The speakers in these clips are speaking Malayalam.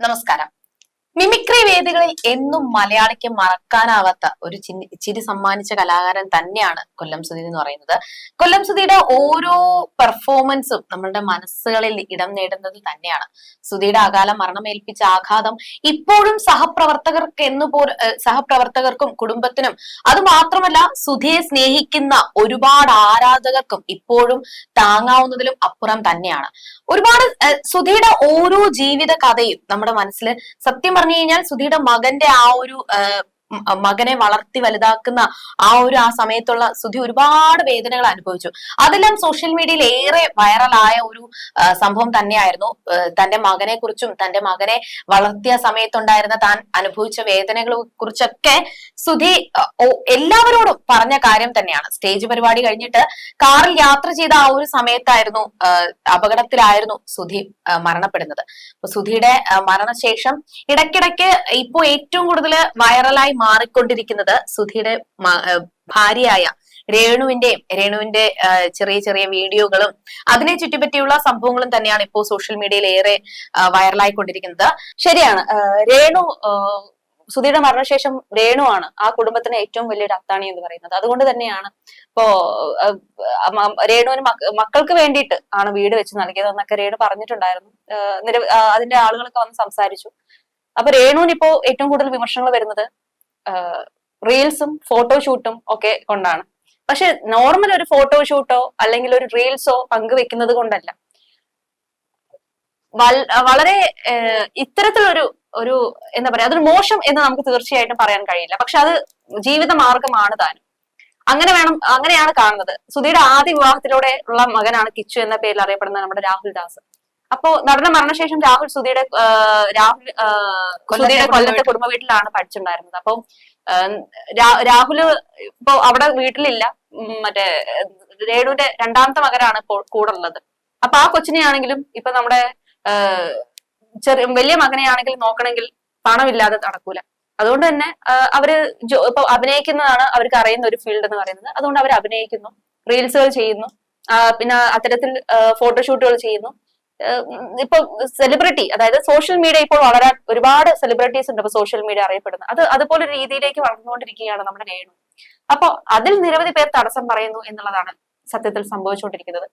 നമസ്കാരം. മിമിക്രി വേദികളിൽ എന്നും മലയാളിക്ക് മറക്കാനാവാത്ത ഒരു ചിരി സമ്മാനിച്ച കലാകാരൻ തന്നെയാണ് കൊല്ലം സുധി എന്ന് പറയുന്നത്. കൊല്ലം സുധിയുടെ ഓരോ പെർഫോമൻസും നമ്മളുടെ മനസ്സുകളിൽ ഇടം നേടുന്നത് തന്നെയാണ്. സുധിയുടെ അകാല മരണമേൽപ്പിച്ച ആഘാതം ഇപ്പോഴും സഹപ്രവർത്തകർക്കും കുടുംബത്തിനും, അത് മാത്രമല്ല സുധിയെ സ്നേഹിക്കുന്ന ഒരുപാട് ആരാധകർക്കും ഇപ്പോഴും താങ്ങാവുന്നതിലും അപ്പുറം തന്നെയാണ്. ഒരുപാട് സുധിയുടെ ഓരോ ജീവിത കഥയും നമ്മുടെ മനസ്സിൽ, സത്യം പറഞ്ഞു കഴിഞ്ഞാൽ സുധിയുടെ മകന്റെ ആ ഒരു മകനെ വളർത്തി വലുതാക്കുന്ന ആ സമയത്തുള്ള സുധി ഒരുപാട് വേദനകൾ അനുഭവിച്ചു. അതെല്ലാം സോഷ്യൽ മീഡിയയിൽ ഏറെ വൈറലായ ഒരു സംഭവം തന്നെയായിരുന്നു. തന്റെ മകനെ കുറിച്ചും തന്റെ മകനെ വളർത്തിയ സമയത്തുണ്ടായിരുന്ന താൻ അനുഭവിച്ച വേദനകളെ കുറിച്ചൊക്കെ സുധി എല്ലാവരോടും പറഞ്ഞ കാര്യം തന്നെയാണ്. സ്റ്റേജ് പരിപാടി കഴിഞ്ഞിട്ട് കാറിൽ യാത്ര ചെയ്ത ആ ഒരു സമയത്തായിരുന്നു, അപകടത്തിലായിരുന്നു സുധി മരണപ്പെടുന്നത്. അപ്പൊ സുധിയുടെ മരണശേഷം ഇടയ്ക്കിടയ്ക്ക് ഇപ്പോ ഏറ്റവും കൂടുതൽ വൈറലായി മാറിക്കൊണ്ടിരിക്കുന്നത് സുധിയുടെ ഭാര്യയായ രേണുവിന്റെ ചെറിയ ചെറിയ വീഡിയോകളും അതിനെ ചുറ്റിപ്പറ്റിയുള്ള സംഭവങ്ങളും തന്നെയാണ് ഇപ്പോൾ സോഷ്യൽ മീഡിയയിൽ ഏറെ വൈറലായിക്കൊണ്ടിരിക്കുന്നത്. ശരിയാണ്. രേണു, സുധിയുടെ മരണശേഷം രേണു ആണ് ആ കുടുംബത്തിന് ഏറ്റവും വലിയൊരു അത്താണി എന്ന് പറയുന്നത്. അതുകൊണ്ട് തന്നെയാണ് ഇപ്പോ രേണുവിന് മക്കൾക്ക് വേണ്ടിയിട്ട് ആണ് വീട് വെച്ച് നൽകിയത് എന്നൊക്കെ രേണു പറഞ്ഞിട്ടുണ്ടായിരുന്നു. അതിന്റെ ആളുകളൊക്കെ വന്ന് സംസാരിച്ചു. അപ്പൊ രേണുവിന് ഇപ്പോ ഏറ്റവും കൂടുതൽ വിമർശനങ്ങൾ വരുന്നത് റീൽസും ഫോട്ടോഷൂട്ടും ഒക്കെ കൊണ്ടാണ്. പക്ഷെ നോർമൽ ഒരു ഫോട്ടോഷൂട്ടോ അല്ലെങ്കിൽ ഒരു റീൽസോ പങ്കുവെക്കുന്നത് കൊണ്ടല്ല. വളരെ ഇത്തരത്തിലൊരു എന്താ പറയാ, അതൊരു മോശം എന്ന് നമുക്ക് തീർച്ചയായിട്ടും പറയാൻ കഴിയില്ല. പക്ഷെ അത് ജീവിത മാർഗമാണ് താനും. അങ്ങനെയാണ് കാണുന്നത്. സുധിയുടെ ആദ്യ വിവാഹത്തിലൂടെ ഉള്ള മകനാണ് കിച്ചു എന്ന പേരിൽ അറിയപ്പെടുന്ന നമ്മുടെ രാഹുൽ ദാസ്. അപ്പോ നടന്ന മരണശേഷം സുധിയുടെ കൊല്ലത്തെ കുടുംബ വീട്ടിലാണ് പഠിച്ചിട്ടുണ്ടായിരുന്നത്. അപ്പൊ രാഹുല് ഇപ്പൊ അവിടെ വീട്ടിലില്ല. മറ്റേ രേണുവിന്റെ രണ്ടാമത്തെ മകനാണ് ഇപ്പോൾ കൂടെ ഉള്ളത്. അപ്പൊ ആ കൊച്ചിനെയാണെങ്കിലും ഇപ്പൊ നമ്മുടെ വലിയ മകനെയാണെങ്കിലും നോക്കണമെങ്കിൽ പണമില്ലാതെ നടക്കൂല. അതുകൊണ്ട് തന്നെ അവര് ഇപ്പൊ അഭിനയിക്കുന്നതാണ് അവർക്ക് അറിയുന്ന ഒരു ഫീൽഡ് എന്ന് പറയുന്നത്. അതുകൊണ്ട് അവർ അഭിനയിക്കുന്നു, റീൽസുകൾ ചെയ്യുന്നു, പിന്നെ അത്തരത്തിൽ ഫോട്ടോഷൂട്ടുകൾ ചെയ്യുന്നു. ഇപ്പൊ സെലിബ്രിറ്റി, അതായത് സോഷ്യൽ മീഡിയ ഇപ്പോൾ ഒരുപാട് സെലിബ്രിറ്റീസ് ഉണ്ട് ഇപ്പൊ സോഷ്യൽ മീഡിയ അറിയപ്പെടുന്നത്. അതുപോലെ രീതിയിലേക്ക് വളർന്നുകൊണ്ടിരിക്കുകയാണ് നമ്മുടെ രേണു. അപ്പൊ അതിൽ നിരവധി പേർ തടസ്സം പറയുന്നു എന്നുള്ളതാണ് സത്യത്തിൽ സംഭവിച്ചുകൊണ്ടിരിക്കുന്നത്.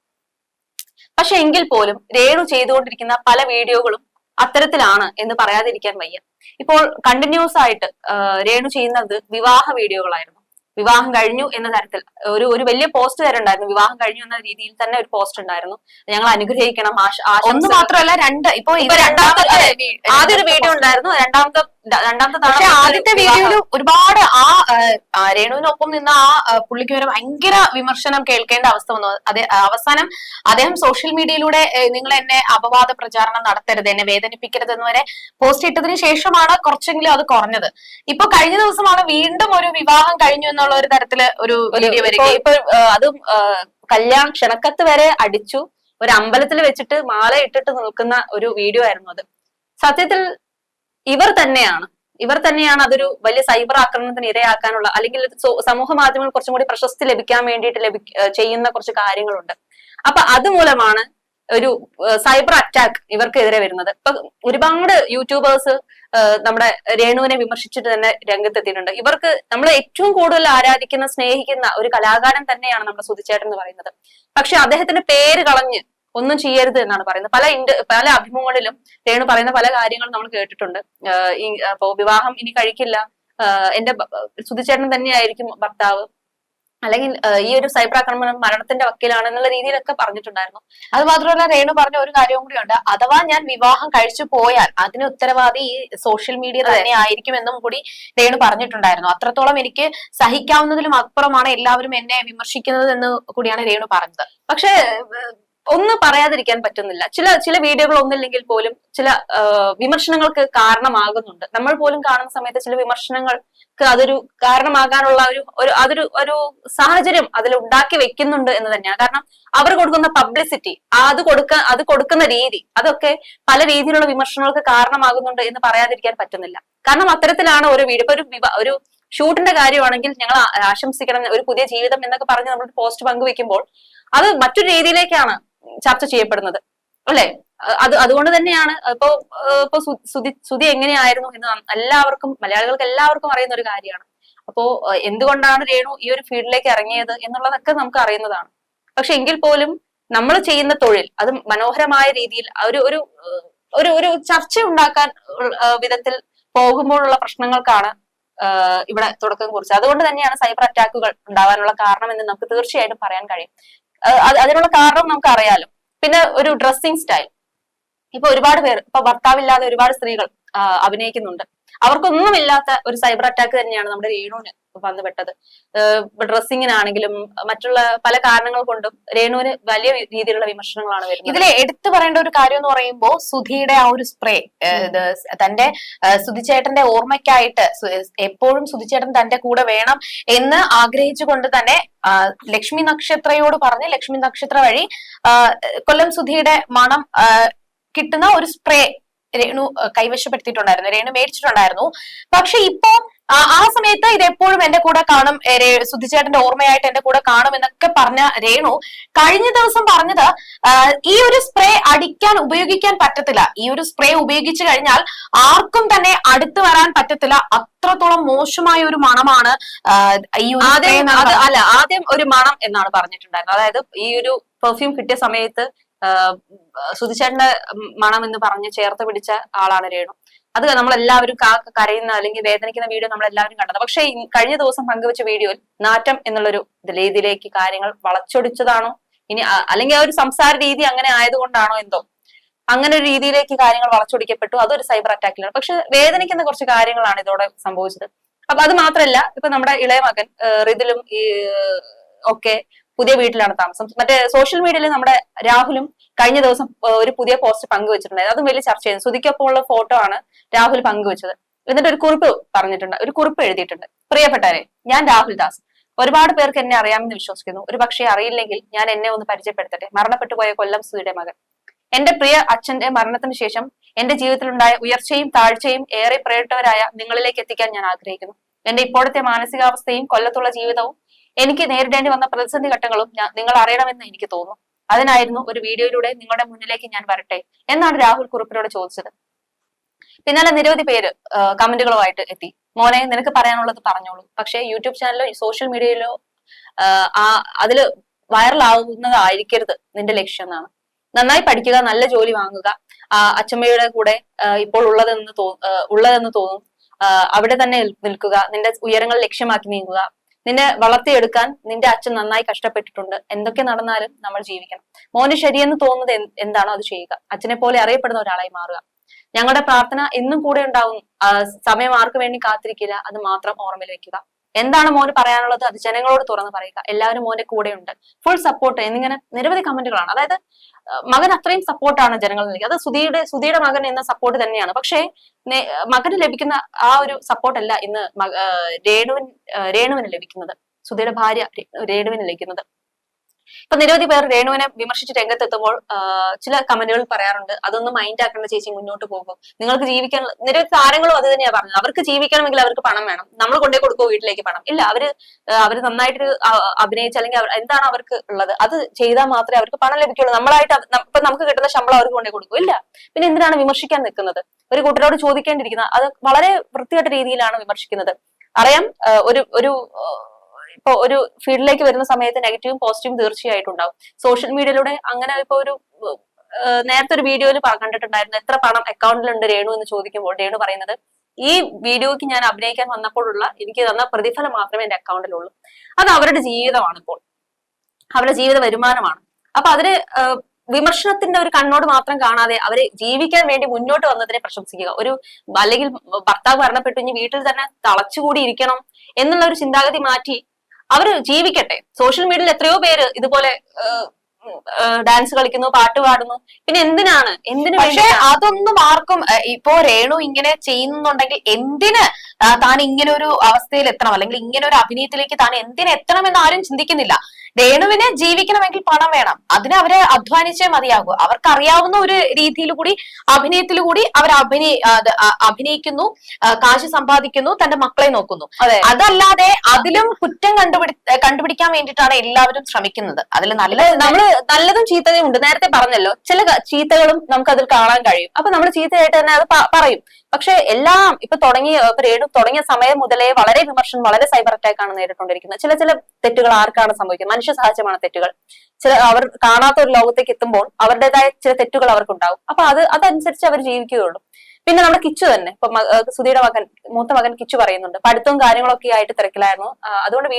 പക്ഷെ എങ്കിൽ പോലും രേണു ചെയ്തുകൊണ്ടിരിക്കുന്ന പല വീഡിയോകളും അത്തരത്തിലാണ് എന്ന് പറയാതിരിക്കാൻ വയ്യ. ഇപ്പോൾ കണ്ടിന്യൂസ് ആയിട്ട് രേണു ചെയ്യുന്നത് വിവാഹ വീഡിയോകളായിരുന്നു. വിവാഹം കഴിഞ്ഞു എന്ന തരത്തിൽ ഒരു വലിയ പോസ്റ്റ് വരെ ഉണ്ടായിരുന്നു. വിവാഹം കഴിഞ്ഞു എന്ന രീതിയിൽ തന്നെ ഒരു പോസ്റ്റ് ഉണ്ടായിരുന്നു. ഞങ്ങൾ അനുഗ്രഹിക്കണം, ഒന്ന് മാത്രമല്ല ഇപ്പൊ ആദ്യ ഒരു വീഡിയോ ഉണ്ടായിരുന്നു. രണ്ടാമത്തെ ആദ്യത്തെ വീഡിയോയിൽ ഒരുപാട് രേണുവിനൊപ്പം നിന്ന ആ പുള്ളിക്ക് വരെ ഭയങ്കര വിമർശനം കേൾക്കേണ്ട അവസ്ഥ വന്നു. അവസാനം അദ്ദേഹം സോഷ്യൽ മീഡിയയിലൂടെ നിങ്ങൾ എന്നെ അപവാദ പ്രചാരണം നടത്തരുത്, എന്നെ വേദനിപ്പിക്കരുത് എന്ന് വരെ പോസ്റ്റ് ഇട്ടതിന് ശേഷമാണ് കുറച്ചെങ്കിലും അത് കുറഞ്ഞത്. ഇപ്പൊ കഴിഞ്ഞ ദിവസമാണ് വീണ്ടും ഒരു വിവാഹം കഴിഞ്ഞു എന്നുള്ള ഒരു തരത്തില് ഒരു വീഡിയോ വരികയും ഇപ്പൊ അതും ക്ഷണക്കത്ത് വരെ അടിച്ചു ഒരു അമ്പലത്തിൽ വെച്ചിട്ട് മാല ഇട്ടിട്ട് നിൽക്കുന്ന ഒരു വീഡിയോ ആയിരുന്നു അത്. സത്യത്തിൽ ഇവർ തന്നെയാണ് അതൊരു വലിയ സൈബർ ആക്രമണത്തിന് ഇരയാക്കാനുള്ള, അല്ലെങ്കിൽ സമൂഹ മാധ്യമങ്ങൾ കുറച്ചും കൂടി പ്രശസ്തി ലഭിക്കാൻ വേണ്ടിയിട്ട് ചെയ്യുന്ന കുറച്ച് കാര്യങ്ങളുണ്ട്. അപ്പൊ അതുമൂലമാണ് ഒരു സൈബർ അറ്റാക്ക് ഇവർക്കെതിരെ വരുന്നത്. ഇപ്പൊ ഒരുപാട് യൂട്യൂബേഴ്സ് നമ്മുടെ രേണുവിനെ വിമർശിച്ചിട്ട് തന്നെ രംഗത്തെത്തിയിട്ടുണ്ട്. ഇവർക്ക് നമ്മൾ ഏറ്റവും കൂടുതൽ ആരാധിക്കുന്ന, സ്നേഹിക്കുന്ന ഒരു കലാകാരൻ തന്നെയാണ് നമ്മുടെ സുധിച്ചേട്ടൻ എന്ന് പറയുന്നത്. പക്ഷെ അദ്ദേഹത്തിന്റെ പേര് കളഞ്ഞ് ഒന്നും ചെയ്യരുത് എന്നാണ് പറയുന്നത്. പല അഭിമുഖങ്ങളിലും രേണു പറയുന്ന പല കാര്യങ്ങളും നമ്മൾ കേട്ടിട്ടുണ്ട്. ഇപ്പോ വിവാഹം ഇനി കഴിക്കില്ല, എന്റെ സുധിച്ചേട്ടൻ തന്നെയായിരിക്കും ഭർത്താവ്, അല്ലെങ്കിൽ ഈ ഒരു സൈബർ ആക്രമണം മരണത്തിന്റെ വക്കീലാണ് എന്നുള്ള രീതിയിലൊക്കെ പറഞ്ഞിട്ടുണ്ടായിരുന്നു. അത് മാത്രമല്ല രേണു പറഞ്ഞ ഒരു കാര്യവും കൂടിയുണ്ട്. അഥവാ ഞാൻ വിവാഹം കഴിച്ചു പോയാൽ അതിന് ഉത്തരവാദി ഈ സോഷ്യൽ മീഡിയ തന്നെ ആയിരിക്കും എന്നും കൂടി രേണു പറഞ്ഞിട്ടുണ്ടായിരുന്നു. അത്രത്തോളം എനിക്ക് സഹിക്കാവുന്നതിലും അപ്പുറമാണ് എല്ലാവരും എന്നെ വിമർശിക്കുന്നത് എന്ന് കൂടിയാണ് രേണു പറഞ്ഞത്. പക്ഷെ ഒന്ന് പറയാതിരിക്കാൻ പറ്റുന്നില്ല. ചില വീഡിയോകൾ ഒന്നില്ലെങ്കിൽ പോലും ചില വിമർശനങ്ങൾക്ക് കാരണമാകുന്നുണ്ട്. നമ്മൾ പോലും കാണുന്ന സമയത്ത് ചില വിമർശനങ്ങൾക്ക് അതൊരു കാരണമാകാനുള്ള ഒരു സാഹചര്യം അതിൽ ഉണ്ടാക്കി വെക്കുന്നുണ്ട് എന്ന് തന്നെയാണ്. കാരണം അവർ കൊടുക്കുന്ന പബ്ലിസിറ്റി, അത് കൊടുക്കുന്ന രീതി, അതൊക്കെ പല രീതിയിലുള്ള വിമർശനങ്ങൾക്ക് കാരണമാകുന്നുണ്ട് എന്ന് പറയാതിരിക്കാൻ പറ്റുന്നില്ല. കാരണം അത്തരത്തിലാണ് ഓരോ വീഡിയോ. ഇപ്പൊ ഒരു ഷൂട്ടിന്റെ കാര്യമാണെങ്കിൽ ഞങ്ങൾ ആശംസിക്കണം, ഒരു പുതിയ ജീവിതം എന്നൊക്കെ പറഞ്ഞ് നമ്മൾ പോസ്റ്റ് പങ്കുവെക്കുമ്പോൾ അത് മറ്റൊരു രീതിയിലേക്കാണ് ചർച്ച ചെയ്യപ്പെടുന്നത്. അല്ലെ? അതുകൊണ്ട് തന്നെയാണ് ഇപ്പൊ സുധി എങ്ങനെയായിരുന്നു എന്ന് എല്ലാവർക്കും, മലയാളികൾക്ക് എല്ലാവർക്കും അറിയുന്ന ഒരു കാര്യമാണ്. അപ്പോ എന്തുകൊണ്ടാണ് രേണു ഈ ഒരു ഫീൽഡിലേക്ക് ഇറങ്ങിയത് എന്നുള്ളതൊക്കെ നമുക്ക് അറിയുന്നതാണ്. പക്ഷെ എങ്കിൽ പോലും നമ്മൾ ചെയ്യുന്ന തൊഴിൽ അത് മനോഹരമായ രീതിയിൽ ഒരു ഒരു ഒരു ഒരു ചർച്ച ഉണ്ടാക്കാൻ വിധത്തിൽ പോകുമ്പോഴുള്ള പ്രശ്നങ്ങൾക്കാണ് ഇവിടെ തുടക്കം കുറിച്ചത്. അതുകൊണ്ട് തന്നെയാണ് സൈബർ അറ്റാക്കുകൾ ഉണ്ടാവാനുള്ള കാരണം എന്ന് നമുക്ക് തീർച്ചയായിട്ടും പറയാൻ കഴിയും. അതിനുള്ള കാരണം നമുക്ക് അറിയാലോ. പിന്നെ ഒരു ഡ്രസ്സിംഗ് സ്റ്റൈൽ, ഇപ്പൊ ഒരുപാട് പേർ, ഇപ്പൊ ഭർത്താവില്ലാതെ ഒരുപാട് സ്ത്രീകൾ അഭിനയിക്കുന്നുണ്ട്. അവർക്കൊന്നുമില്ലാത്ത ഒരു സൈബർ അറ്റാക്ക് തന്നെയാണ് നമ്മുടെ രേണുവിന് വന്നുപെട്ടത്. ഡ്രസ്സിങ്ങിനാണെങ്കിലും മറ്റുള്ള പല കാരണങ്ങൾ കൊണ്ടും രേണുവിന് വലിയ രീതിയിലുള്ള വിമർശനങ്ങളാണ് വരുന്നത്. ഇതിലെ എടുത്തു പറയേണ്ട ഒരു കാര്യം എന്ന് പറയുമ്പോൾ സുധിയുടെ ആ ഒരു സ്പ്രേ, തന്റെ സുധിച്ചേട്ടന്റെ ഓർമ്മയ്ക്കായിട്ട് എപ്പോഴും സുധിച്ചേട്ടൻ തന്റെ കൂടെ വേണം എന്ന് ആഗ്രഹിച്ചുകൊണ്ട് തന്നെ ലക്ഷ്മി നക്ഷത്രയോട് പറഞ്ഞ് ലക്ഷ്മി നക്ഷത്ര വഴി കൊല്ലം സുധിയുടെ മണം കിട്ടുന്ന ഒരു സ്പ്രേ രേണു കൈവശപ്പെടുത്തിയിട്ടുണ്ടായിരുന്നു, രേണു മേടിച്ചിട്ടുണ്ടായിരുന്നു. പക്ഷെ ഇപ്പോ ആ സമയത്ത് ഇത് എപ്പോഴും എന്റെ കൂടെ കാണും, സുധിച്ചേട്ടന്റെ ഓർമ്മയായിട്ട് എന്റെ കൂടെ കാണും എന്നൊക്കെ പറഞ്ഞ രേണു കഴിഞ്ഞ ദിവസം പറഞ്ഞത് ഈ ഒരു സ്പ്രേ ഉപയോഗിക്കാൻ പറ്റത്തില്ല, ഈ ഒരു സ്പ്രേ ഉപയോഗിച്ചു കഴിഞ്ഞാൽ ആർക്കും തന്നെ അടുത്ത് വരാൻ പറ്റത്തില്ല, അത്രത്തോളം മോശമായ ഒരു മണമാണ് ഈ ഒരു ആദ്യം ഒരു മണം എന്നാണ് പറഞ്ഞിട്ടുണ്ടായിരുന്നത്. അതായത് ഈ ഒരു പെർഫ്യൂം കിട്ടിയ സമയത്ത് സുധിച്ചേട്ടന്റെ മണം എന്ന് പറഞ്ഞ് ചേർത്ത് പിടിച്ച ആളാണ് രേണു. അത് നമ്മളെല്ലാവരും കരയുന്ന അല്ലെങ്കിൽ വേദനിക്കുന്ന വീഡിയോ നമ്മളെല്ലാവരും കണ്ടത്. പക്ഷെ കഴിഞ്ഞ ദിവസം പങ്കുവെച്ച വീഡിയോയിൽ നാറ്റം എന്നുള്ളൊരു രീതിയിലേക്ക് കാര്യങ്ങൾ വളച്ചൊടിച്ചതാണോ ഇനി, അല്ലെങ്കിൽ ആ ഒരു സംസാര രീതി അങ്ങനെ ആയതുകൊണ്ടാണോ എന്തോ, അങ്ങനെ ഒരു രീതിയിലേക്ക് കാര്യങ്ങൾ വളച്ചൊടിക്കപ്പെട്ടു. അതൊരു സൈബർ അറ്റാക്കിലാണ്. പക്ഷെ വേദനിക്കുന്ന കുറച്ച് കാര്യങ്ങളാണ് ഇതോടെ സംഭവിച്ചത്. അപ്പൊ അത് മാത്രമല്ല, ഇപ്പൊ നമ്മുടെ ഇളയ മകൻ റിതിലും ഒക്കെ പുതിയ വീട്ടിലാണ് താമസം. മറ്റേ സോഷ്യൽ മീഡിയയിൽ നമ്മുടെ രാഹുലും കഴിഞ്ഞ ദിവസം ഒരു പുതിയ പോസ്റ്റ് പങ്കുവെച്ചിട്ടുണ്ടായിരുന്നു. അതും വലിയ ചർച്ചയായിരുന്നു. സുധിക്കൊപ്പം ഉള്ള ഫോട്ടോ ആണ് രാഹുൽ പങ്കുവെച്ചത്. എന്നിട്ട് ഒരു കുറിപ്പ് പറഞ്ഞിട്ടുണ്ട്, ഒരു കുറിപ്പ് എഴുതിയിട്ടുണ്ട്. പ്രിയപ്പെട്ടവരെ, ഞാൻ രാഹുൽ ദാസ്. ഒരുപാട് പേർക്ക് എന്നെ അറിയാമെന്ന് വിശ്വസിക്കുന്നു. ഒരു പക്ഷേ അറിയില്ലെങ്കിൽ ഞാൻ എന്നെ ഒന്ന് പരിചയപ്പെടുത്തട്ടെ. മരണപ്പെട്ടു പോയ കൊല്ലം സുധിയുടെ മകൻ. എന്റെ പ്രിയ അച്ഛന്റെ മരണത്തിന് ശേഷം എന്റെ ജീവിതത്തിലുണ്ടായ ഉയർച്ചയും താഴ്ചയും ഏറെ പ്രിയപ്പെട്ടവരായ നിങ്ങളിലേക്ക് എത്തിക്കാൻ ഞാൻ ആഗ്രഹിക്കുന്നു. എന്റെ ഇപ്പോഴത്തെ മാനസികാവസ്ഥയും കൊല്ലത്തുള്ള ജീവിതവും എനിക്ക് നേരിടേണ്ടി വന്ന പ്രതിസന്ധി ഘട്ടങ്ങളും നിങ്ങൾ അറിയണമെന്ന് എനിക്ക് തോന്നുന്നു. അതിനായിരുന്നു ഒരു വീഡിയോയിലൂടെ നിങ്ങളുടെ മുന്നിലേക്ക് ഞാൻ വരട്ടെ എന്നാണ് രാഹുൽ കുറിപ്പിനോട് ചോദിച്ചത്. പിന്നാലെ നിരവധി പേര് കമന്റുകളുമായിട്ട് എത്തി. മോനെ, നിനക്ക് പറയാനുള്ളത് പറഞ്ഞോളൂ, പക്ഷേ യൂട്യൂബ് ചാനലിലോ സോഷ്യൽ മീഡിയയിലോ അതില് വൈറലാവുന്നതായിരിക്കരുത് നിന്റെ ലക്ഷ്യം എന്നാണ്. നന്നായി പഠിക്കുക, നല്ല ജോലി വാങ്ങുക, അച്ഛമ്മയുടെ കൂടെ ഇപ്പോൾ ഉള്ളതെന്ന് തോന്നും, അവിടെ തന്നെ നിൽക്കുക, നിന്റെ ഉയരങ്ങൾ ലക്ഷ്യമാക്കി നീങ്ങുക. നിന്നെ വളർത്തിയെടുക്കാൻ നിന്റെ അച്ഛൻ നന്നായി കഷ്ടപ്പെട്ടിട്ടുണ്ട്. എന്തൊക്കെ നടന്നാലും നമ്മൾ ജീവിക്കണം. മോന് ശരിയെന്ന് തോന്നുന്നത് എന്താണോ അത് ചെയ്യുക. അച്ഛനെ പോലെ അറിയപ്പെടുന്ന ഒരാളായി മാറുക. ഞങ്ങളുടെ പ്രാർത്ഥന എന്നും കൂടെ ഉണ്ടാവും. സമയം ആർക്ക് വേണ്ടി കാത്തിരിക്കില്ല, അത് മാത്രം ഓർമ്മയിൽ വെക്കുക. എന്താണ് മോന് പറയാനുള്ളത് അത് ജനങ്ങളോട് തുറന്ന് പറയുക. എല്ലാവരും മോന്റെ കൂടെയുണ്ട്, ഫുൾ സപ്പോർട്ട് എന്നിങ്ങനെ നിരവധി കമന്റുകളാണ്. അതായത് മകൻ അത്രയും സപ്പോർട്ടാണ് ജനങ്ങൾ നൽകി. അത് സുധിയുടെ മകൻ എന്ന സപ്പോർട്ട് തന്നെയാണ്. പക്ഷേ മകന് ലഭിക്കുന്ന ആ ഒരു സപ്പോർട്ടല്ല ഇന്ന് രേണുവിന് ലഭിക്കുന്നത്, സുധിയുടെ ഭാര്യ രേണുവിന് ലഭിക്കുന്നത്. ഇപ്പൊ നിരവധി പേർ രേണുവിനെ വിമർശിച്ച് രംഗത്തെത്തുമ്പോൾ ചില കമന്റുകൾ പറയാറുണ്ട്, അതൊന്നും മൈൻഡ് ആക്കേണ്ട ചേച്ചി, മുന്നോട്ട് പോകും, നിങ്ങൾക്ക് ജീവിക്കാൻ. നിരവധി താരങ്ങളും അത് തന്നെയാണ് പറഞ്ഞത്. അവർക്ക് ജീവിക്കണമെങ്കിൽ അവർക്ക് പണം വേണം, നമ്മൾ കൊണ്ടേ കൊടുക്കുമോ വീട്ടിലേക്ക് പണം? ഇല്ല, അവര് നന്നായിട്ട് അഭിനയിച്ച് അല്ലെങ്കിൽ എന്താണ് അവർക്ക് ഉള്ളത് അത് ചെയ്താൽ മാത്രമേ അവർക്ക് പണം ലഭിക്കുള്ളൂ. നമ്മളായിട്ട് ഇപ്പൊ നമുക്ക് കിട്ടുന്ന ശമ്പളം അവർക്ക് കൊണ്ടേ കൊടുക്കും. ഇല്ല, പിന്നെ എന്തിനാണ് വിമർശിക്കാൻ നിൽക്കുന്നത്? ഒരു കൂട്ടരോട് ചോദിക്കേണ്ടിയിരിക്കുന്നത്. അത് വളരെ വൃത്തികെട്ട രീതിയിലാണ് വിമർശിക്കുന്നത്. അറിയാം, ഇപ്പൊ ഒരു ഫീൽഡിലേക്ക് വരുന്ന സമയത്ത് നെഗറ്റീവും പോസിറ്റീവും തീർച്ചയായിട്ടും ഉണ്ടാവും. സോഷ്യൽ മീഡിയയിലൂടെ അങ്ങനെ ഇപ്പൊ നേരത്തെ ഒരു വീഡിയോയിൽ കണ്ടിട്ടുണ്ടായിരുന്നു, എത്ര പണം അക്കൗണ്ടിലുണ്ട് രേണു എന്ന് ചോദിക്കുമ്പോൾ രേണു പറയുന്നത്, ഈ വീഡിയോയ്ക്ക് ഞാൻ അഭിനയിക്കാൻ വന്നപ്പോഴുള്ള എനിക്ക് തന്ന പ്രതിഫലം മാത്രമേ എന്റെ അക്കൗണ്ടിലുള്ളൂ. അത് അവരുടെ ജീവിതമാണ്, ഇപ്പോൾ അവരുടെ ജീവിത വരുമാനമാണ്. അപ്പൊ അതിന് വിമർശനത്തിന്റെ ഒരു കണ്ണോട് മാത്രം കാണാതെ അവരെ ജീവിക്കാൻ വേണ്ടി മുന്നോട്ട് വന്നതിനെ പ്രശംസിക്കുക. അല്ലെങ്കിൽ ഭർത്താവ് മരണപ്പെട്ടു ഇനി വീട്ടിൽ തന്നെ തളച്ചുകൂടി ഇരിക്കണം എന്നുള്ള ഒരു ചിന്താഗതി മാറ്റി അവര് ജീവിക്കട്ടെ. സോഷ്യൽ മീഡിയയിൽ എത്രയോ പേര് ഇതുപോലെ ഡാൻസ് കളിക്കുന്നു, പാട്ട് പാടുന്നു. പിന്നെ എന്തിനു? പക്ഷെ അതൊന്നും ആർക്കും ഇപ്പോ രേണു ഇങ്ങനെ ചെയ്യുന്നുണ്ടെങ്കിൽ എന്തിന് താൻ ഇങ്ങനെ ഒരു അവസ്ഥയിൽ എത്തണം, അല്ലെങ്കിൽ ഇങ്ങനെ ഒരു അഭിനയത്തിലേക്ക് താൻ എന്തിനെത്തണം എന്ന് ആരും ചിന്തിക്കുന്നില്ല. രേണുവിന് ജീവിക്കണമെങ്കിൽ പണം വേണം, അതിന് അവരെ അധ്വാനിച്ചേ മതിയാകൂ. അവർക്ക് അറിയാവുന്ന ഒരു രീതിയിൽ കൂടി അഭിനയത്തിൽ കൂടി അവർ അഭിനയിക്കുന്നു, കാശ് സമ്പാദിക്കുന്നു, തന്റെ മക്കളെ നോക്കുന്നു. അതല്ലാതെ അതിലും കുറ്റം കണ്ടുപിടിക്കാൻ വേണ്ടിയിട്ടാണ് എല്ലാവരും ശ്രമിക്കുന്നത്. അതിൽ നല്ലതും ചീത്തയും ഉണ്ട്. നേരത്തെ പറഞ്ഞല്ലോ, ചില ചീത്തകളും നമുക്ക് അതിൽ കാണാൻ കഴിയും. അപ്പൊ നമ്മൾ ചീത്തയായിട്ട് തന്നെ അത് പറയും. പക്ഷെ എല്ലാം ഇപ്പൊ രേണു തുടങ്ങിയ സമയം മുതലേ വളരെ വിമർശനം, വളരെ സൈബർ അറ്റാക്ക് ആണ് നേരിട്ടുകൊണ്ടിരിക്കുന്നത്. ചില തെറ്റുകൾ ആർക്കാണ് സംഭവിക്കുന്നത്? മനുഷ്യ സഹജമാണ് തെറ്റുകൾ. അവർ കാണാത്ത ഒരു ലോകത്തേക്ക് എത്തുമ്പോൾ അവരുടേതായ ചില തെറ്റുകൾ അവർക്കുണ്ടാവും. അപ്പൊ അതനുസരിച്ച് അവർ ജീവിക്കുകയുള്ളൂ. പിന്നെ നമ്മുടെ കിച്ചു തന്നെ, ഇപ്പൊ സുധിയുടെ മൂത്ത മകൻ കിച്ചു പറയുന്നുണ്ട്, പഠിത്തവും കാര്യങ്ങളൊക്കെ ആയിട്ട് തിരക്കിലായിരുന്നു, അതുകൊണ്ട്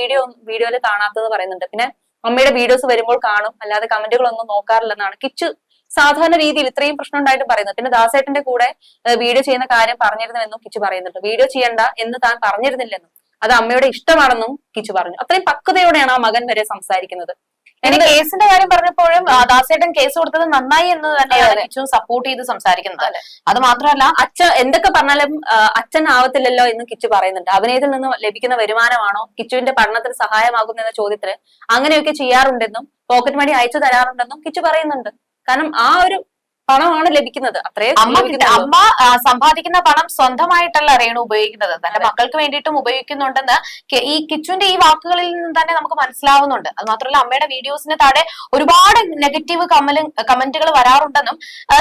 വീഡിയോയിൽ കാണാത്തത് പറയുന്നുണ്ട്. പിന്നെ അമ്മയുടെ വീഡിയോസ് വരുമ്പോൾ കാണും, അല്ലാതെ കമന്റുകളൊന്നും നോക്കാറില്ലെന്നാണ് കിച്ചു സാധാരണ രീതിയിൽ ഇത്രയും പ്രശ്നം ഉണ്ടായിട്ട് പറയുന്നത്. പിന്നെ ദാസേട്ടന്റെ കൂടെ വീഡിയോ ചെയ്യുന്ന കാര്യം പറഞ്ഞിരുന്നുവെന്നും കിച്ചു പറയുന്നുണ്ട്. വീഡിയോ ചെയ്യണ്ട എന്ന് താൻ പറഞ്ഞിരുന്നില്ലെന്നും അത് അമ്മയുടെ ഇഷ്ടമാണെന്നും കിച്ചു പറഞ്ഞു. അത്രയും പക്വതയോടെയാണ് ആ മകൻ വരെ സംസാരിക്കുന്നത്. കേസിന്റെ കാര്യം പറഞ്ഞപ്പോഴും ദാസേട്ടൻ കേസ് കൊടുത്തത് നന്നായി എന്ന് തന്നെയാണ് കിച്ചു സപ്പോർട്ട് ചെയ്ത് സംസാരിക്കുന്നത്. അത് മാത്രമല്ല, അച്ഛൻ എന്തൊക്കെ പറഞ്ഞാലും അച്ഛൻ ആവത്തില്ലല്ലോ എന്ന് കിച്ചു പറയുന്നുണ്ട്. അഭിനയത്തിൽ നിന്ന് ലഭിക്കുന്ന വരുമാനമാണോ കിച്ചുവിന്റെ പഠനത്തിന് സഹായമാകുന്ന എന്ന ചോദ്യത്തിന് അങ്ങനെയൊക്കെ ചെയ്യാറുണ്ടെന്നും പോക്കറ്റ് മണി അയച്ചു തരാറുണ്ടെന്നും കിച്ചു പറയുന്നുണ്ട്. കാരണം ആ ഒരു പണമാണ് ലഭിക്കുന്നത്. അത്രയും അമ്മ സമ്പാദിക്കുന്ന പണം സ്വന്തമായിട്ടല്ല രേണു ഉപയോഗിക്കുന്നത്, തന്റെ മക്കൾക്ക് വേണ്ടിയിട്ടും ഉപയോഗിക്കുന്നുണ്ടെന്ന് ഈ കിച്ചുവിന്റെ ഈ വാക്കുകളിൽ നിന്ന് തന്നെ നമുക്ക് മനസ്സിലാവുന്നുണ്ട്. അത് മാത്രമല്ല, അമ്മയുടെ വീഡിയോസിന് താഴെ ഒരുപാട് നെഗറ്റീവ് കമന്റുകൾ വരാറുണ്ടെന്നും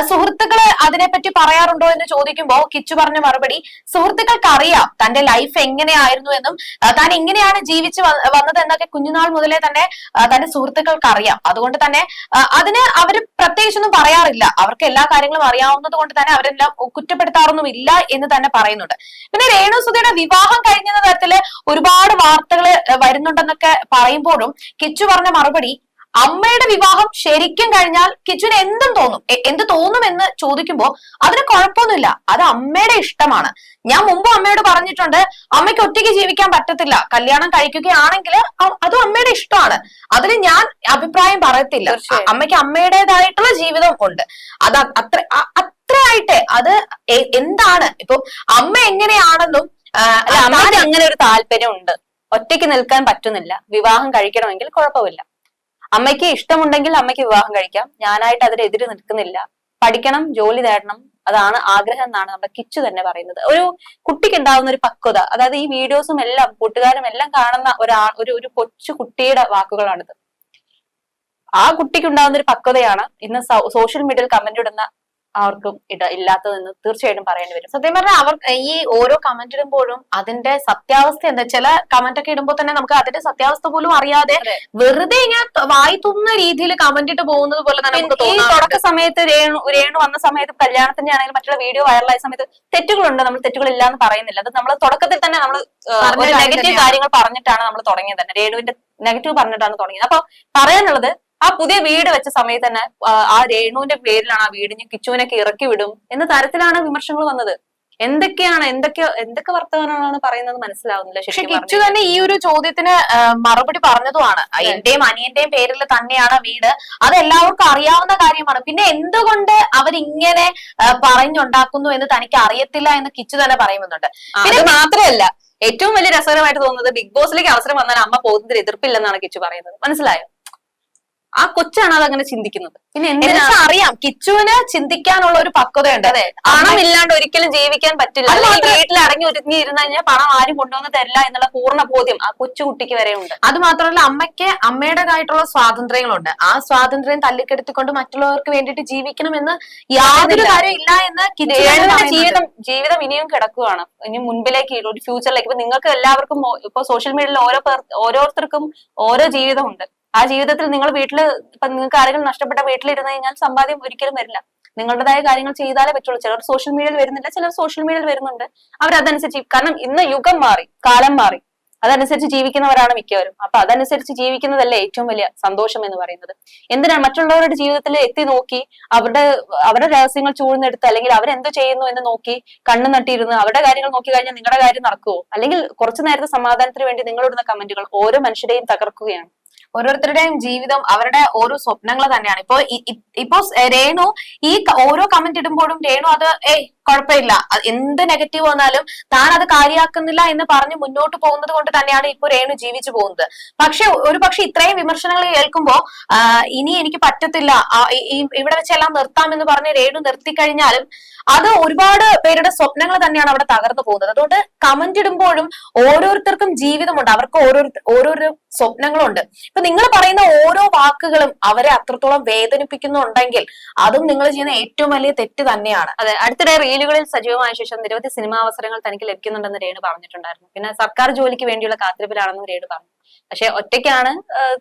സുഹൃത്തുക്കള് അതിനെപ്പറ്റി പറയാറുണ്ടോ എന്ന് ചോദിക്കുമ്പോൾ കിച്ചു പറഞ്ഞ മറുപടി, സുഹൃത്തുക്കൾക്ക് അറിയാം തന്റെ ലൈഫ് എങ്ങനെയായിരുന്നു എന്നും താൻ ഇങ്ങനെയാണ് ജീവിച്ച് വന്നത് എന്നൊക്കെ കുഞ്ഞുനാൾ മുതലേ തന്നെ തന്റെ സുഹൃത്തുക്കൾക്ക് അറിയാം. അതുകൊണ്ട് തന്നെ അതിന് അവര് പ്രത്യേകിച്ചൊന്നും പറയാറില്ല. അവർക്ക് എല്ലാ കാര്യങ്ങളും അറിയാവുന്നത് കൊണ്ട് തന്നെ അവരെല്ലാം കുറ്റപ്പെടുത്താറൊന്നുമില്ല എന്ന് തന്നെ പറയുന്നുണ്ട്. പിന്നെ രേണു സുധിയുടെ വിവാഹം കഴിഞ്ഞ തരത്തില് ഒരുപാട് വാർത്തകൾ വരുന്നുണ്ടെന്നൊക്കെ പറയുമ്പോഴും കിച്ചു പറഞ്ഞ മറുപടി, അമ്മയുടെ വിവാഹം ശരിക്കും കഴിഞ്ഞാൽ കിച്ചുവിന് എന്ത് തോന്നും എന്ന് ചോദിക്കുമ്പോ അതിന് കുഴപ്പമൊന്നുമില്ല, അത് അമ്മയുടെ ഇഷ്ടമാണ്. ഞാൻ മുമ്പ് അമ്മയോട് പറഞ്ഞിട്ടുണ്ട്, അമ്മയ്ക്ക് ഒറ്റയ്ക്ക് ജീവിക്കാൻ പറ്റത്തില്ല, കല്യാണം കഴിക്കുകയാണെങ്കിൽ അതും അമ്മയുടെ ഇഷ്ടമാണ്, അതിന് ഞാൻ അഭിപ്രായം പറയത്തില്ല. അമ്മയ്ക്ക് അമ്മയുടേതായിട്ടുള്ള ജീവിതം ഉണ്ട്. അത് അത്രയായിട്ട് അത് എന്താണ് ഇപ്പൊ അമ്മ എങ്ങനെയാണെന്നും അമ്മയ്ക്ക് അങ്ങനെ ഒരു താല്പര്യം ഉണ്ട്. ഒറ്റയ്ക്ക് നിൽക്കാൻ പറ്റുന്നില്ല, വിവാഹം കഴിക്കണമെങ്കിൽ കുഴപ്പമില്ല. അമ്മയ്ക്ക് ഇഷ്ടമുണ്ടെങ്കിൽ അമ്മയ്ക്ക് വിവാഹം കഴിക്കാം, ഞാനായിട്ട് അതിനെതിരെ നിൽക്കുന്നില്ല. പഠിക്കണം, ജോലി നേടണം, അതാണ് ആഗ്രഹം എന്നാണ് നമ്മുടെ കിച്ചു തന്നെ പറയുന്നത്. ഒരു കുട്ടിക്ക് ഉണ്ടാവുന്ന ഒരു പക്വത, അതായത് ഈ വീഡിയോസും എല്ലാം കൂട്ടുകാരും എല്ലാം കാണുന്ന ഒരു കൊച്ചു കുട്ടിയുടെ വാക്കുകളാണിത്. ആ കുട്ടിക്ക് ഉണ്ടാകുന്ന ഒരു പക്വതയാണ് ഇന്ന് സോഷ്യൽ മീഡിയയിൽ കമന്റ് ഇടുന്ന അവർക്കും ഇല്ലാത്തതെന്ന് തീർച്ചയായിട്ടും പറയേണ്ടി വരും. സത്യം പറഞ്ഞാൽ അവർ ഈ ഓരോ കമന്റ് ഇടുമ്പോഴും അതിന്റെ സത്യാവസ്ഥ എന്താ, ചില കമന്റ് ഒക്കെ ഇടുമ്പോൾ തന്നെ നമുക്ക് അതിന്റെ സത്യാവസ്ഥ പോലും അറിയാതെ വെറുതെ ഇങ്ങനെ വായി തുന്ന രീതിയിൽ കമന്റ് ഇട്ട് പോകുന്നത് പോലെ തന്നെ ഈ തുടക്ക സമയത്ത് രേണു വന്ന സമയത്ത് കല്യാണത്തിന്റെ ആണെങ്കിലും മറ്റുള്ള വീഡിയോ വൈറലായ സമയത്ത് തെറ്റുകളുണ്ട്, നമ്മൾ തെറ്റുകളില്ല എന്ന് പറയുന്നില്ല. അത് നമ്മൾ തുടക്കത്തിൽ തന്നെ നമ്മൾ നെഗറ്റീവ് കാര്യങ്ങൾ പറഞ്ഞിട്ടാണ് നമ്മൾ തുടങ്ങിയത് തന്നെ, രേണുവിന്റെ നെഗറ്റീവ് പറഞ്ഞിട്ടാണ് തുടങ്ങിയത്. അപ്പൊ പറയാനുള്ളത്, ആ പുതിയ വീട് വെച്ച സമയത്ത് തന്നെ ആ രേണുവിന്റെ പേരിലാണ് ആ വീടിന് കിച്ചുവിനൊക്കെ ഇറക്കി വിടും എന്ന തരത്തിലാണ് വിമർശനങ്ങൾ വന്നത്. എന്തൊക്കെ വർത്തമാനമാണ് പറയുന്നത് മനസ്സിലാവുന്നില്ല. പക്ഷെ കിച്ചു തന്നെ ഈ ഒരു ചോദ്യത്തിന് മറുപടി പറഞ്ഞതുമാണ്, എന്റെയും അനിയന്റെയും പേരിൽ തന്നെയാണ് വീട്, അത് എല്ലാവർക്കും അറിയാവുന്ന കാര്യമാണ്, പിന്നെ എന്തുകൊണ്ട് അവരിങ്ങനെ പറഞ്ഞുണ്ടാക്കുന്നു എന്ന് തനിക്ക് അറിയത്തില്ല എന്ന് കിച്ചു തന്നെ പറയുന്നുണ്ട്. പിന്നെ മാത്രമല്ല, ഏറ്റവും വലിയ രസകരമായിട്ട് തോന്നുന്നത്, ബിഗ് ബോസിലേക്ക് അവസരം വന്നാൽ അമ്മ പോകുന്നതിൽ എതിർപ്പില്ലെന്നാണ് കിച്ചു പറയുന്നത്. മനസ്സിലായോ? ആ കൊച്ചാണ് അതങ്ങനെ ചിന്തിക്കുന്നത്. പിന്നെ എന്തിനാ അറിയാം, കിച്ചുവിന് ചിന്തിക്കാനുള്ള ഒരു പക്വതയുണ്ട്. അതെ, പണം ഇല്ലാണ്ട് ഒരിക്കലും ജീവിക്കാൻ പറ്റില്ല. വീട്ടിൽ അടങ്ങി ഒരുങ്ങി ഇരുന്ന് കഴിഞ്ഞാൽ പണം ആരും കൊണ്ടുവന്ന് തരില്ല എന്നുള്ള പൂർണ്ണ ബോധ്യം ആ കൊച്ചുകുട്ടിക്ക് വരെ ഉണ്ട്. അത് മാത്രമല്ല, അമ്മയ്ക്ക് അമ്മയുടേതായിട്ടുള്ള സ്വാതന്ത്ര്യങ്ങളുണ്ട്. ആ സ്വാതന്ത്ര്യം തല്ലിക്കെടുത്തിക്കൊണ്ട് മറ്റുള്ളവർക്ക് വേണ്ടിയിട്ട് ജീവിക്കണമെന്ന് യാതൊരു കാര്യം ഇല്ല എന്ന് ജീവിതം ഇനിയും കിടക്കുകയാണ്. ഇനി മുൻപിലേക്ക് ഒരു ഫ്യൂച്ചറിലേക്ക്. ഇപ്പൊ നിങ്ങൾക്ക് എല്ലാവർക്കും ഇപ്പൊ സോഷ്യൽ മീഡിയയിൽ ഓരോരുത്തർക്കും ഓരോ ജീവിതമുണ്ട്. ആ ജീവിതത്തിൽ നിങ്ങൾ വീട്ടില് ഇപ്പൊ നിങ്ങൾക്ക് ആരെങ്കിലും നഷ്ടപ്പെട്ട വീട്ടിലിരുന്ന് കഴിഞ്ഞാൽ സമ്പാദ്യം ഒരിക്കലും വരില്ല. നിങ്ങളുടേതായ കാര്യങ്ങൾ ചെയ്താലേ പറ്റുള്ളൂ. ചിലർ സോഷ്യൽ മീഡിയയിൽ വരുന്നില്ല, ചിലർ സോഷ്യൽ മീഡിയയിൽ വരുന്നുണ്ട്. അവരതനുസരിച്ച്, കാരണം ഇന്ന് യുഗം മാറി, കാലം മാറി, അതനുസരിച്ച് ജീവിക്കുന്നവരാണ് മിക്കവരും. അപ്പൊ അതനുസരിച്ച് ജീവിക്കുന്നതല്ലേ ഏറ്റവും വലിയ സന്തോഷം എന്ന് പറയുന്നത്. എന്തിനാണ് മറ്റുള്ളവരുടെ ജീവിതത്തിൽ എത്തി നോക്കി അവരുടെ രഹസ്യങ്ങൾ ചൂഴ്ന്നെടുത്ത്, അല്ലെങ്കിൽ അവരെന്ത് ചെയ്യുന്നു എന്ന് നോക്കി കണ്ണു നട്ടിരുന്ന് അവരുടെ കാര്യങ്ങൾ നോക്കി കഴിഞ്ഞാൽ നിങ്ങളുടെ കാര്യം നടക്കുവോ? അല്ലെങ്കിൽ കുറച്ചു നേരത്തെ സമാധാനത്തിന് വേണ്ടി നിങ്ങളിടുന്ന കമന്റുകൾ ഓരോ മനുഷ്യരെയും തകർക്കുകയാണ്. ഓരോരുത്തരുടെയും ജീവിതം അവരുടെ ഓരോ സ്വപ്നങ്ങൾ തന്നെയാണ്. ഇപ്പൊ രേണു ഓരോ കമന്റ് ഇടുമ്പോഴും രേണു അത് കുഴപ്പമില്ല, എന്ത് നെഗറ്റീവ് വന്നാലും താൻ അത് കാര്യമാക്കുന്നില്ല എന്ന് പറഞ്ഞ് മുന്നോട്ട് പോകുന്നത് കൊണ്ട് തന്നെയാണ് ഇപ്പൊ രേണു ജീവിച്ചു പോകുന്നത്. പക്ഷെ ഇത്രയും വിമർശനങ്ങൾ കേൾക്കുമ്പോ ഇനി എനിക്ക് പറ്റത്തില്ല, ഇവിടെ വെച്ചെല്ലാം നിർത്താമെന്ന് പറഞ്ഞ് രേണു നിർത്തിക്കഴിഞ്ഞാലും അത് ഒരുപാട് പേരുടെ സ്വപ്നങ്ങൾ തന്നെയാണ് അവിടെ തകർന്നു പോകുന്നത്. അതുകൊണ്ട് കമന്റ് ഇടുമ്പോഴും ഓരോരുത്തർക്കും ജീവിതമുണ്ട്, അവർക്ക് ഓരോരോ സ്വപ്നങ്ങളുണ്ട്. ഇപ്പൊ നിങ്ങൾ പറയുന്ന ഓരോ വാക്കുകളും അവരെ അത്രത്തോളം വേദനിപ്പിക്കുന്നുണ്ടെങ്കിൽ അതും നിങ്ങൾ ചെയ്യുന്ന ഏറ്റവും വലിയ തെറ്റ് തന്നെയാണ്. അതെ, അടുത്തിടെ റീലുകളിൽ സജീവമായ ശേഷം നിരവധി സിനിമാ അവസരങ്ങൾ തനിക്ക് ലഭിക്കുന്നുണ്ടെന്ന് രേണു പറഞ്ഞിട്ടുണ്ടായിരുന്നു. പിന്നെ സർക്കാർ ജോലിക്ക് വേണ്ടിയുള്ള കാത്തിരിപ്പിലാണെന്നും രേണു പറഞ്ഞു. പക്ഷെ ഒറ്റയ്ക്കാണ്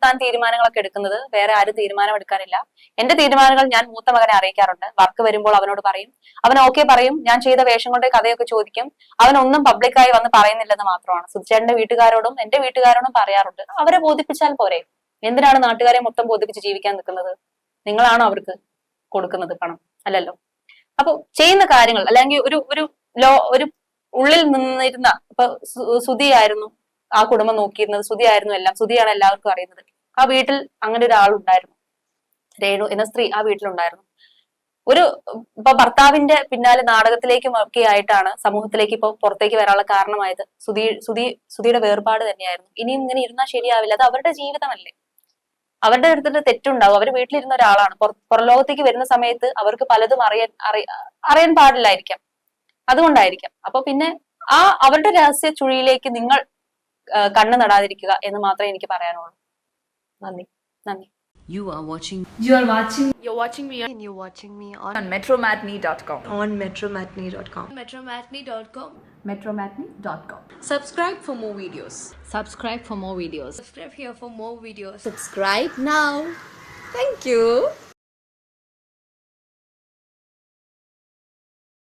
താൻ തീരുമാനങ്ങളൊക്കെ എടുക്കുന്നത്, വേറെ ആരും തീരുമാനം എടുക്കാനില്ല. എന്റെ തീരുമാനങ്ങൾ ഞാൻ മൂത്ത മകനെ അറിയിക്കാറുണ്ട്. വർക്ക് വരുമ്പോൾ അവനോട് പറയും, അവൻ ഓക്കെ പറയും. ഞാൻ ചെയ്ത വേഷങ്ങളുടെ കഥയൊക്കെ ചോദിക്കും. അവനൊന്നും പബ്ലിക്കായി വന്ന് പറയുന്നില്ലെന്ന് മാത്രമാണ്. സുധിച്ചേട്ടന്റെ വീട്ടുകാരോടും എന്റെ വീട്ടുകാരോടും പറയാറുണ്ട്. അവരെ ബോധിപ്പിച്ചാൽ പോരെ, എന്തിനാണ് നാട്ടുകാരെ മൊത്തം ബോധിപ്പിച്ച് ജീവിക്കാൻ നിൽക്കുന്നത്? നിങ്ങളാണോ അവർക്ക് കൊടുക്കുന്നത് പണം? അല്ലല്ലോ. അപ്പൊ ചെയ്യുന്ന കാര്യങ്ങൾ അല്ലെങ്കിൽ ഒരു ഉള്ളിൽ നിന്നിരുന്ന ഇപ്പൊ സുധിയായിരുന്നു ആ കുടുംബം നോക്കിയിരുന്നത്, സുധിയായിരുന്നു എല്ലാം, സുധിയാണ് എല്ലാവർക്കും അറിയുന്നത്. ആ വീട്ടിൽ അങ്ങനെ ഒരാളുണ്ടായിരുന്നു, രേണു എന്ന സ്ത്രീ ആ വീട്ടിലുണ്ടായിരുന്നു. ഇപ്പൊ ഭർത്താവിന്റെ പിന്നാലെ നാടകത്തിലേക്കും ഒക്കെ ആയിട്ടാണ് സമൂഹത്തിലേക്ക് ഇപ്പൊ പുറത്തേക്ക് വരാനുള്ള കാരണമായത്. സുധിയുടെ വേർപാട് തന്നെയായിരുന്നു. ഇനിയും ഇങ്ങനെ ഇരുന്നാൽ ശരിയാവില്ല, അത് അവരുടെ ജീവിതമല്ലേ, അവരുടെ അടുത്തിട്ട് തെറ്റുണ്ടാവും. അവർ വീട്ടിലിരുന്ന ഒരാളാണ്, പുറലോകത്തേക്ക് വരുന്ന സമയത്ത് അവർക്ക് പലതും അറിയാൻ പാടില്ലായിരിക്കാം, അതുകൊണ്ടായിരിക്കാം. അപ്പൊ പിന്നെ അവരുടെ രഹസ്യ ചുഴിയിലേക്ക് നിങ്ങൾ കണ്ണു നടാതിരിക്കുക എന്ന് മാത്രമേ എനിക്ക് പറയാനുള്ളൂ. നന്ദി. You're watching me on metromatney.com. on metromatney.com. metromatney.com. Subscribe for more videos. Subscribe for more videos. Subscribe here for more videos. Subscribe now. Thank you.